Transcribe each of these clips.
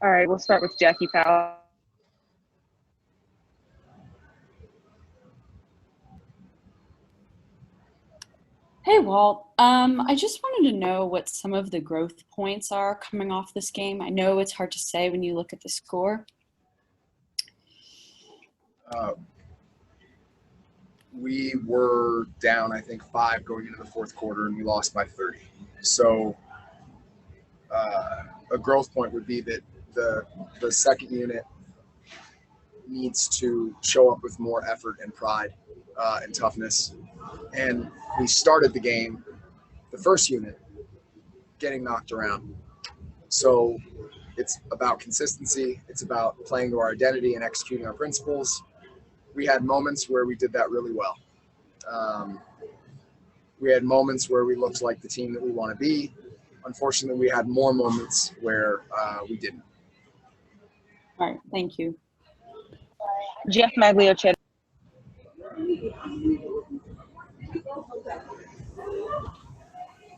All right, we'll start with Jackie Powell. Hey, Walt. I just wanted to know what some of the growth points are coming off this game. I know it's hard to say when you look at the score. We were down, I think, 5 going into the fourth quarter, and we lost by 30. So a growth point would be that the second unit needs to show up with more effort and pride and toughness. And we started the game, the first unit, getting knocked around. So it's about consistency. It's about playing to our identity and executing our principles. We had moments where we did that really well. We had moments where we looked like the team that we want to be. Unfortunately, we had more moments where we didn't. All right, thank you. Jeff Magliochetti.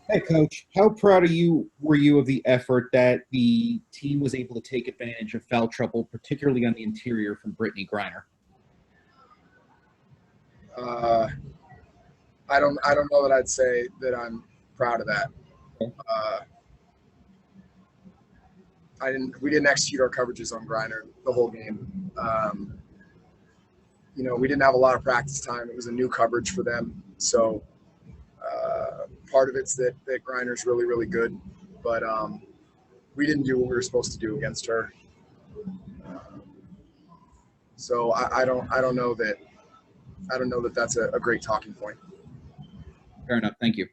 Hey, Coach. How proud were you of the effort that the team was able to take advantage of foul trouble, particularly on the interior from Brittany Griner? I don't know that I'd say that I'm proud of that. We didn't execute our coverages on Griner the whole game. We didn't have a lot of practice time. It was a new coverage for them. So part of it's that Griner's really, really good, but we didn't do what we were supposed to do against her. So I don't know that that's a great talking point. Fair enough. Thank you.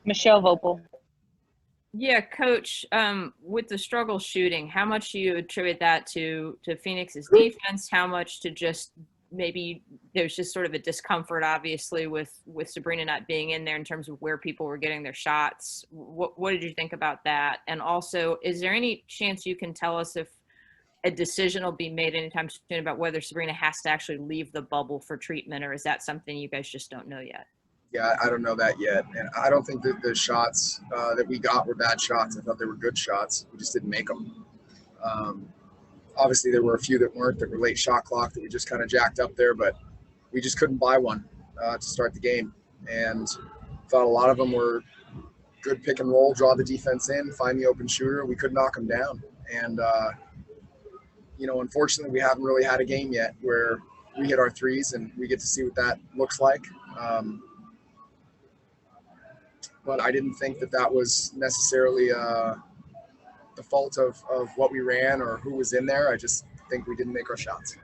Michelle Vopel. Yeah, Coach, with the struggle shooting, how much do you attribute that to Phoenix's defense? How much to just maybe there's just sort of a discomfort, obviously, with Sabrina not being in there in terms of where people were getting their shots? What did you think about that? And also, is there any chance you can tell us if a decision will be made anytime soon about whether Sabrina has to actually leave the bubble for treatment, or is that something you guys just don't know yet? Yeah, I don't know that yet. And I don't think that the shots that we got were bad shots. I thought they were good shots. We just didn't make them. Obviously, there were a few that were late shot clock that we just kind of jacked up there, but we just couldn't buy one to start the game. And thought a lot of them were good pick and roll, draw the defense in, find the open shooter. We could knock them down. And, unfortunately, we haven't really had a game yet where we hit our threes and we get to see what that looks like. But I didn't think that was necessarily the fault of what we ran or who was in there. I just think we didn't make our shots.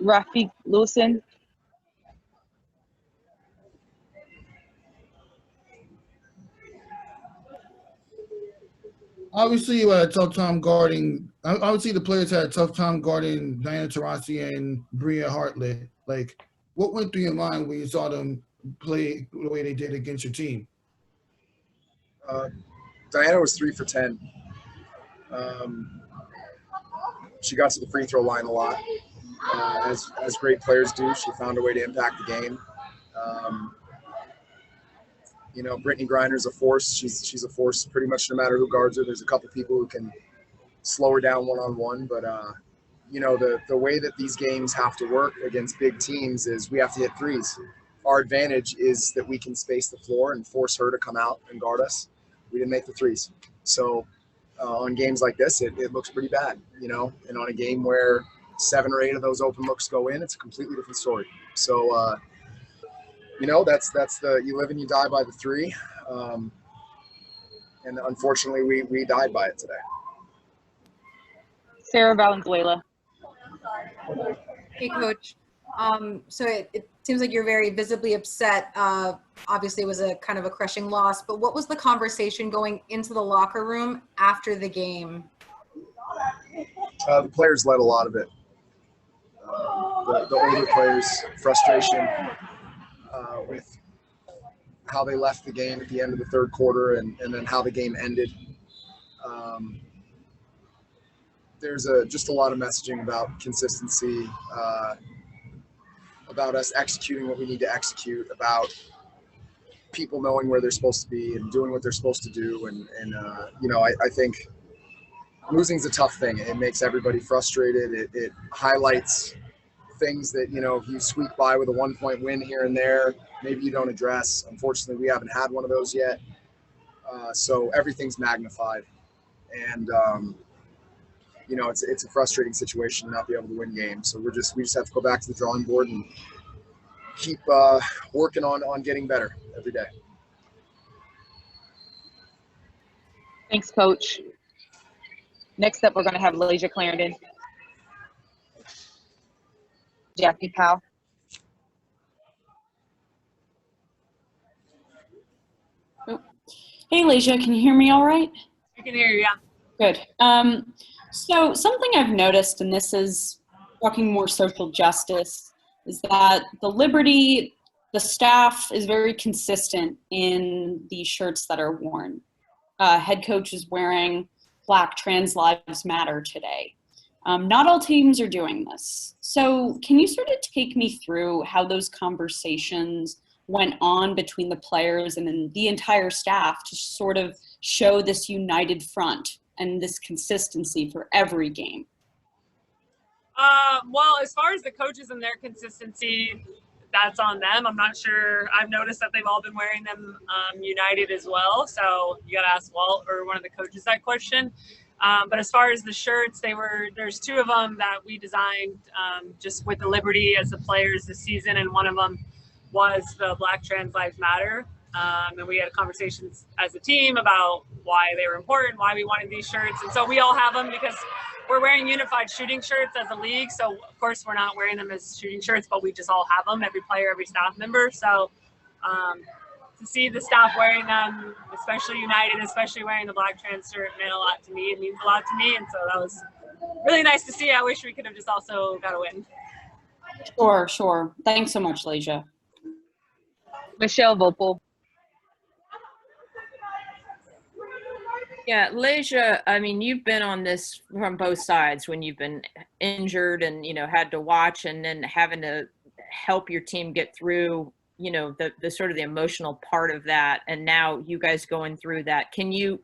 Rafiq Lewison. Obviously, you had a tough time guarding. Obviously, the players had a tough time guarding Diana Taurasi and Bria Hartlett. Like, what went through your mind when you saw them play the way they did against your team? Diana was 3 for 10. She got to the free throw line a lot, as great players do. She found a way to impact the game. Brittany Griner's a force. She's a force pretty much no matter who guards her. There's a couple people who can slow her down one-on-one, but the way that these games have to work against big teams is we have to hit threes. Our advantage is that we can space the floor and force her to come out and guard us. We didn't make the threes. So on games like this, it looks pretty bad, and on a game where 7 or 8 of those open looks go in, it's a completely different story. So, that's you live and you die by the three. And unfortunately, we died by it today. Sarah Valenzuela. Hey, Coach. So it seems like you're very visibly upset. Obviously, it was a kind of a crushing loss, but what was the conversation going into the locker room after the game? The players led a lot of it. The older players' frustration with how they left the game at the end of the third quarter and then how the game ended. There's just a lot of messaging about consistency, about us executing what we need to execute, about people knowing where they're supposed to be and doing what they're supposed to do. And you know, I think losing's a tough thing. It makes everybody frustrated. It highlights things that, you know, if you squeak by with a 1-point win here and there, maybe you don't address. Unfortunately, we haven't had one of those yet. So everything's magnified. And, you know, it's a frustrating situation to not be able to win games. So we just have to go back to the drawing board and keep working on getting better every day. Thanks, Coach. Next up, we're going to have Layshia Clarendon. Jackie Powell. Hey, Layshia, can you hear me all right? I can hear you, yeah. Good. So something I've noticed, and this is talking more social justice, is that the Liberty, the staff is very consistent in the shirts that are worn. Head coach is wearing Black Trans Lives Matter today. Not all teams are doing this. So can you sort of take me through how those conversations went on between the players and then the entire staff to sort of show this united front and this consistency for every game? Well, as far as the coaches and their consistency, that's on them. I'm not sure. I've noticed that they've all been wearing them united as well. So you got to ask Walt or one of the coaches that question. But as far as the shirts, there's 2 of them that we designed just with the Liberty as the players this season, and one of them was the Black Trans Lives Matter. And we had conversations as a team about why they were important, why we wanted these shirts. And so we all have them because we're wearing unified shooting shirts as a league. So of course we're not wearing them as shooting shirts, but we just all have them, every player, every staff member. So to see the staff wearing them, especially united, especially wearing the Black Trans shirt, meant a lot to me. It means a lot to me. And so that was really nice to see. I wish we could have just also got a win. Sure. Thanks so much, Layshia. Michelle Vopel. Yeah, Layshia, I mean, you've been on this from both sides when you've been injured and, you know, had to watch and then having to help your team get through, you know, the sort of the emotional part of that. And now you guys going through that. Can you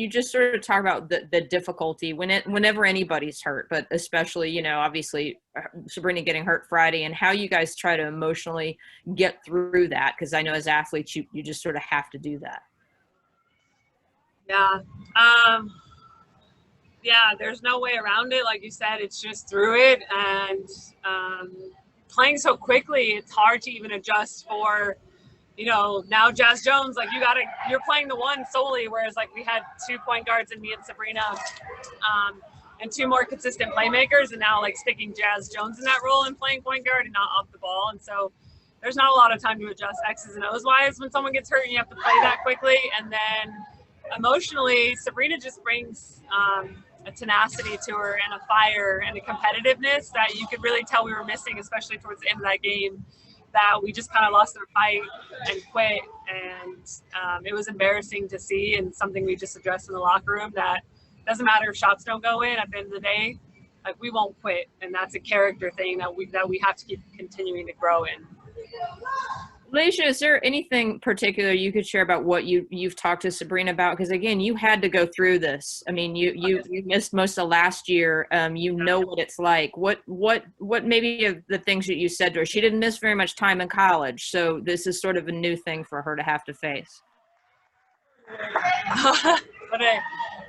just sort of talk about the difficulty whenever anybody's hurt, but especially, you know, obviously Sabrina getting hurt Friday, and how you guys try to emotionally get through that? Because I know as athletes, you just sort of have to do that. Yeah. Yeah, there's no way around it. Like you said, it's just through it. And playing so quickly, it's hard to even adjust for, you know, now Jazz Jones, like you're playing the one solely, whereas like we had 2 point guards in me and Sabrina, and 2 more consistent playmakers, and now like sticking Jazz Jones in that role and playing point guard and not off the ball. And so there's not a lot of time to adjust X's and O's wise when someone gets hurt and you have to play that quickly. And then emotionally, Sabrina just brings a tenacity to her and a fire and a competitiveness that you could really tell we were missing, especially towards the end of that game, that we just kind of lost our fight and quit. And it was embarrassing to see, and something we just addressed in the locker room, that doesn't matter if shots don't go in. At the end of the day, like, we won't quit, and that's a character thing that we have to keep continuing to grow in. Layshia, is there anything particular you could share about what you've talked to Sabrina about? Because again, you had to go through this. I mean, you missed most of last year. You know what it's like. What maybe of the things that you said to her? She didn't miss very much time in college, so this is sort of a new thing for her to have to face. Okay.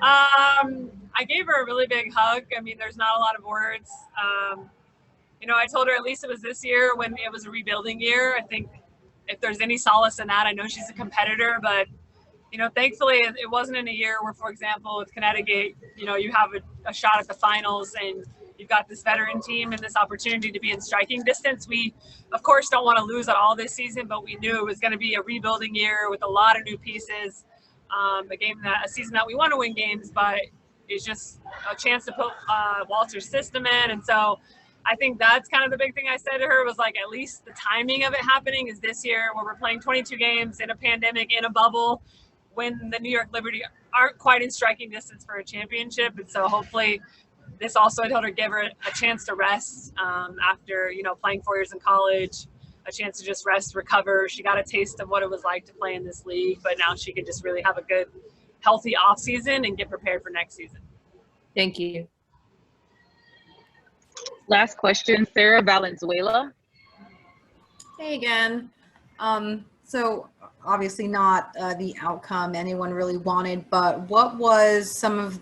I gave her a really big hug. I mean, there's not a lot of words. You know, I told her at least it was this year when it was a rebuilding year. I think if there's any solace in that, I know she's a competitor, but, you know, thankfully it wasn't in a year where, for example, with Connecticut, you know, you have a shot at the finals and you've got this veteran team and this opportunity to be in striking distance. We, of course, don't want to lose at all this season, but we knew it was going to be a rebuilding year with a lot of new pieces. A season that we want to win games, but it's just a chance to put Walter's system in. And so I think that's kind of the big thing I said to her, was like, at least the timing of it happening is this year, where we're playing 22 games in a pandemic, in a bubble, when the New York Liberty aren't quite in striking distance for a championship. And so hopefully this also, I told her, give her a chance to rest after, you know, playing 4 years in college, a chance to just rest, recover. She got a taste of what it was like to play in this league, but now she can just really have a good, healthy off season and get prepared for next season. Thank you. Last question, Sarah Valenzuela. Hey again. So obviously not the outcome anyone really wanted, but what was some of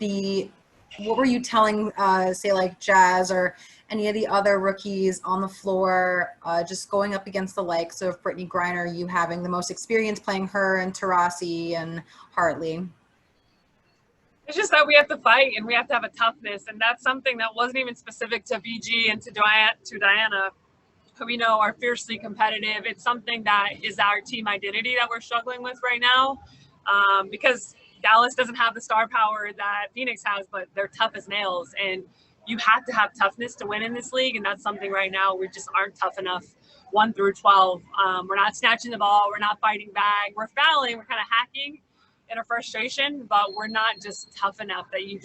what were you telling, say like Jazz or any of the other rookies on the floor, just going up against the likes of Brittany Griner, you having the most experience playing her and Taurasi and Hartley? It's just that we have to fight and we have to have a toughness, and that's something that wasn't even specific to VG and to Diana, who we know are fiercely competitive. It's something that is our team identity that we're struggling with right now, because Dallas doesn't have the star power that Phoenix has, but they're tough as nails, and you have to have toughness to win in this league, and that's something right now we just aren't tough enough. 1 through 12, we're not snatching the ball, we're not fighting back, we're fouling, we're kind of hacking in our frustration, but we're not just tough enough that you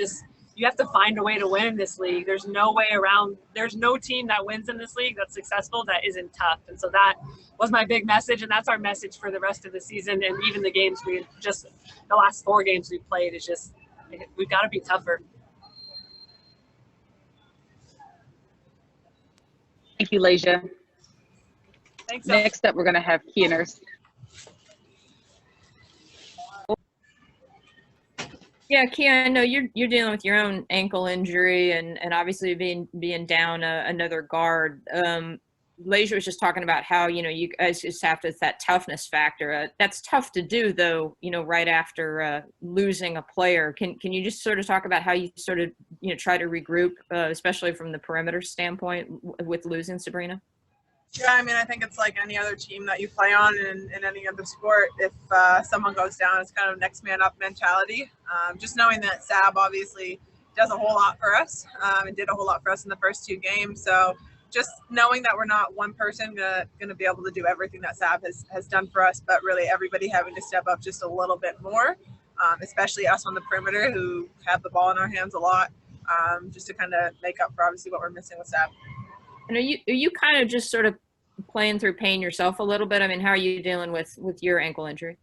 have to find a way to win in this league. There's no way around. There's no team that wins in this league that's successful that isn't tough. And so that was my big message, and that's our message for the rest of the season. And even the games the last 4 games we played is just, we've got to be tougher. Thank you, Layshia. Thanks. Next up, we're going to have Kia Nurse. Yeah, Kia, I know you're dealing with your own ankle injury and obviously being down another guard. Layshia was just talking about how, you guys just have to, it's that toughness factor. That's tough to do though, right after losing a player. Can you just sort of talk about how you sort of, try to regroup, especially from the perimeter standpoint with losing Sabrina? Yeah, I mean, I think it's like any other team that you play on in any other sport. If someone goes down, it's kind of next man up mentality. Just knowing that Sab obviously does a whole lot for us and did a whole lot for us in the first 2 games. So just knowing that we're not one person going to be able to do everything that Sab has done for us, but really everybody having to step up just a little bit more, especially us on the perimeter who have the ball in our hands a lot, just to kind of make up for obviously what we're missing with Sab. And are you kind of just sort of playing through pain yourself a little bit? I mean, how are you dealing with your ankle injury?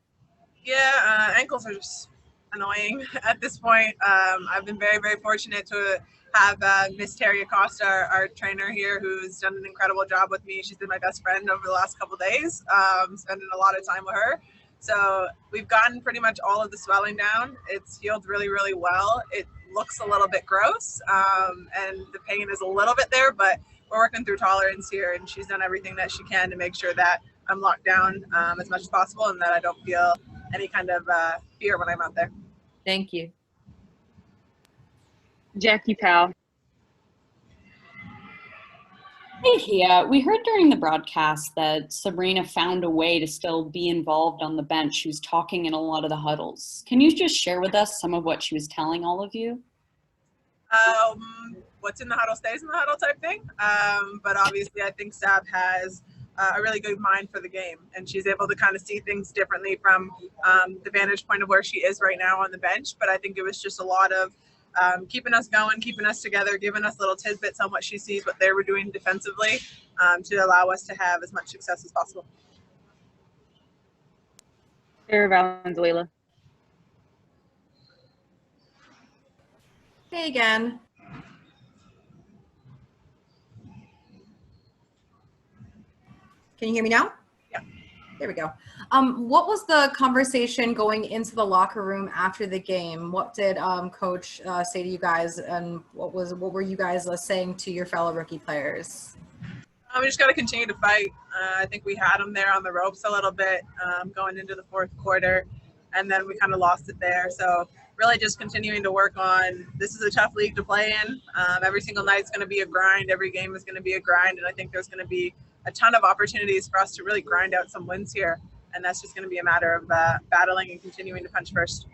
Yeah, ankles are just annoying at this point. I've been very, very fortunate to have Miss Terry Acosta, our trainer here, who's done an incredible job with me. She's been my best friend over the last couple days, spending a lot of time with her. So we've gotten pretty much all of the swelling down. It's healed really, really well. It looks a little bit gross, and the pain is a little bit there, but we're working through tolerance here, and she's done everything that she can to make sure that I'm locked down as much as possible and that I don't feel any kind of fear when I'm out there. Thank you. Jackie Powell. Hey, Kia. We heard during the broadcast that Sabrina found a way to still be involved on the bench. She was talking in a lot of the huddles. Can you just share with us some of what she was telling all of you? What's in the huddle stays in the huddle type thing. But obviously I think Sab has a really good mind for the game, and she's able to kind of see things differently from the vantage point of where she is right now on the bench. But I think it was just a lot of keeping us going, keeping us together, giving us little tidbits on what she sees, what they were doing defensively, to allow us to have as much success as possible. Sarah Valenzuela. Hey again. Can you hear me now? Yeah. There we go. What was the conversation going into the locker room after the game? What did Coach say to you guys, and what were you guys saying to your fellow rookie players? We just got to continue to fight. I think we had them there on the ropes a little bit going into the 4th quarter, and then we kind of lost it there. So really just continuing to work on, this is a tough league to play in. Every single night is going to be a grind. Every game is going to be a grind, and I think there's going to be a ton of opportunities for us to really grind out some wins here. And that's just going to be a matter of battling and continuing to punch first.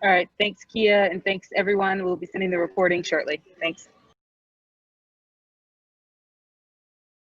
All right. Thanks, Kia, and thanks, everyone. We'll be sending the recording shortly. Thanks.